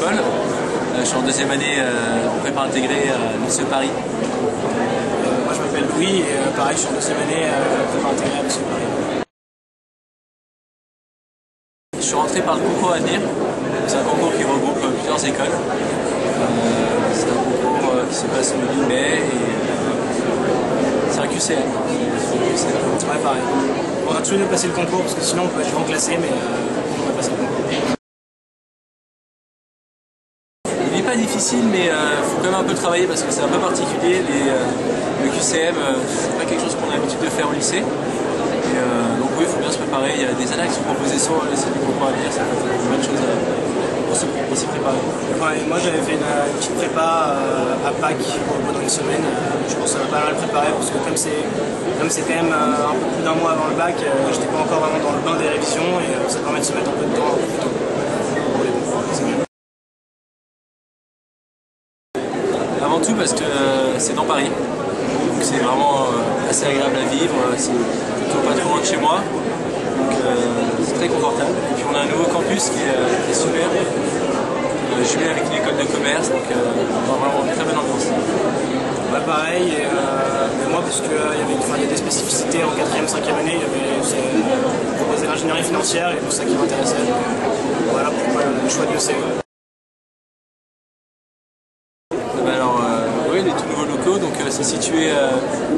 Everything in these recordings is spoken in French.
Paul. Je suis en deuxième année en prépa intégrée à l'INSE Paris. Moi je m'appelle Louis et pareil je suis en deuxième année en prépa intégrée à l'INSE Paris. Je suis rentré par le concours Avenir. C'est un concours qui regroupe plusieurs écoles. C'est un concours qui se passe au mois de mai et c'est un QCM. Ouais, pareil. On a tous les deux passé le concours parce que sinon on peut être grand classé, mais on va passer le concours. Il n'est pas difficile, mais il faut quand même un peu travailler parce que c'est un peu particulier. Le QCM, c'est pas quelque chose qu'on a l'habitude de faire au lycée. Et, donc oui, il faut bien se préparer. Il y a des annexes qui sont proposées sur le site du concours Avenir. Ça fait une bonne chose pour s'y préparer. Ouais, moi j'avais fait une petite prépa à Pâques pendant une semaine. Je pense que ça m'a pas mal préparé parce que comme c'est quand même un peu plus d'un mois avant le bac, j'étais pas encore vraiment dans le bain des révisions et ça permet de se mettre un peu de temps plus tôt. Avant tout parce que c'est dans Paris, donc c'est vraiment assez agréable à vivre, c'est plutôt pas trop loin de chez moi, donc c'est très confortable. Et puis on a un nouveau campus qui est super, jumelé avec une école de commerce, donc vraiment une très bonne ambiance. Ouais, pareil, et moi parce qu'il y a des spécificités en 4e, 5e année, on proposait l'ingénierie financière et tout ça qui m'intéressait. Voilà pourquoi le choix de l'EC. Oui, les tout nouveaux locaux, donc c'est situé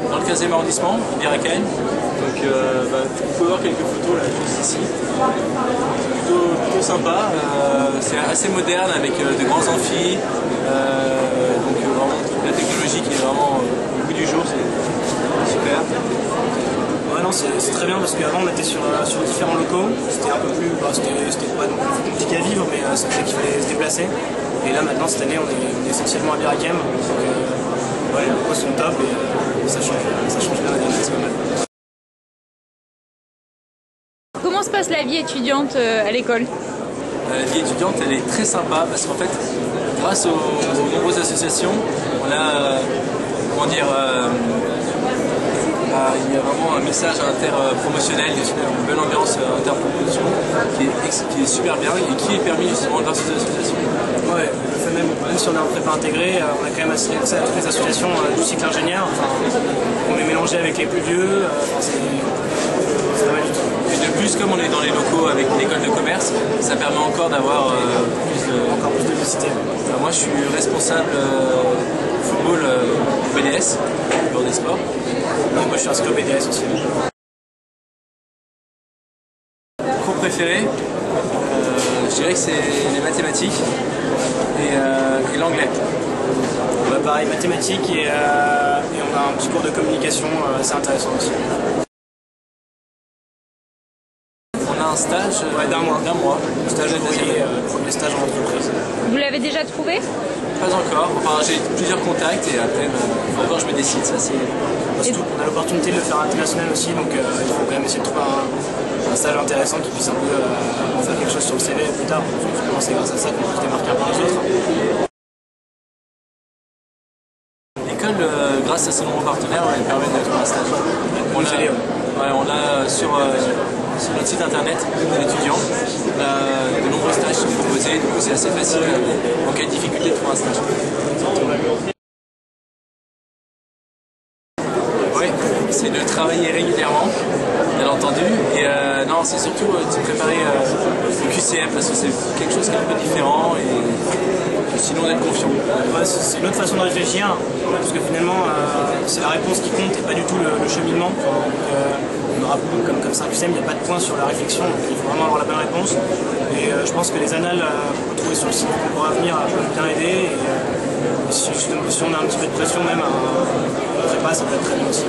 dans le 15e arrondissement, Biracaine. Donc vous pouvez voir quelques photos là, juste ici. Plutôt sympa, c'est assez moderne avec de grands amphis, donc vraiment la technologie qui est vraiment au bout du jour, c'est super. Ouais, non, c'est très bien parce qu'avant on était sur différents locaux, c'était un peu plus, c'était pas non plus compliqué à vivre, mais ça fait qu'il fallait se déplacer. Et là maintenant cette année on est essentiellement à Birakem, donc ouais, les locaux sont top et ça change bien la vie, c'est pas mal. Comment se passe la vie étudiante à l'école? La vie étudiante elle est très sympa parce qu'en fait grâce aux nombreuses associations on a il y a vraiment un message interpromotionnel, une belle ambiance interpromotion qui est super bien et qui est permis justement grâce aux associations. Ouais, même si on est en prépa intégrée, on a quand même accès à toutes les associations du cycle ingénieur. Enfin, on est mélangé avec les plus vieux, c'est pas mal du tout. Et de plus, comme on est dans les locaux avec l'école de commerce, ça permet encore d'avoir encore plus de visiter. Moi je suis responsable football au BDS, bureau des sports. Et moi je suis inscrit au BDS aussi. Cours préféré, je dirais que c'est les mathématiques et l'anglais. Bah, pareil, mathématiques et on a un petit cours de communication assez intéressant aussi. On a un stage d'un mois. Stage d'ouvrier, premier stage en entreprise. Vous l'avez déjà trouvé? Pas encore, enfin, j'ai plusieurs contacts et après encore je me décide. Ça, on a l'opportunité de le faire à l'international aussi, donc il faut quand même essayer de trouver un stage intéressant qui puisse un peu faire quelque chose sur le CV plus tard. Justement, c'est grâce à ça qu'on peut se démarquer un peu des autres. L'école, grâce à ses nombreux partenaires, elle permet de trouver un stage. On a sur notre site internet d'étudiants, de nombreux stages sont proposés, du coup c'est assez facile en cas de difficulté de trouver un stage. Oui, c'est de travailler régulièrement, bien entendu, et non, c'est surtout de se préparer au QCM parce que c'est quelque chose qui est un peu différent et sinon d'être confiant. Ouais, c'est une autre façon de réfléchir, parce que finalement c'est la réponse qui compte et pas du tout le cheminement. Comme c'est un QCM, il n'y a pas de point sur la réflexion, donc il faut vraiment avoir la bonne réponse. Et je pense que les annales qu'on peut trouver sur le site pour Avenir peuvent bien aider. Et si on a un petit peu de pression même, prépa, ça peut être très bien aussi.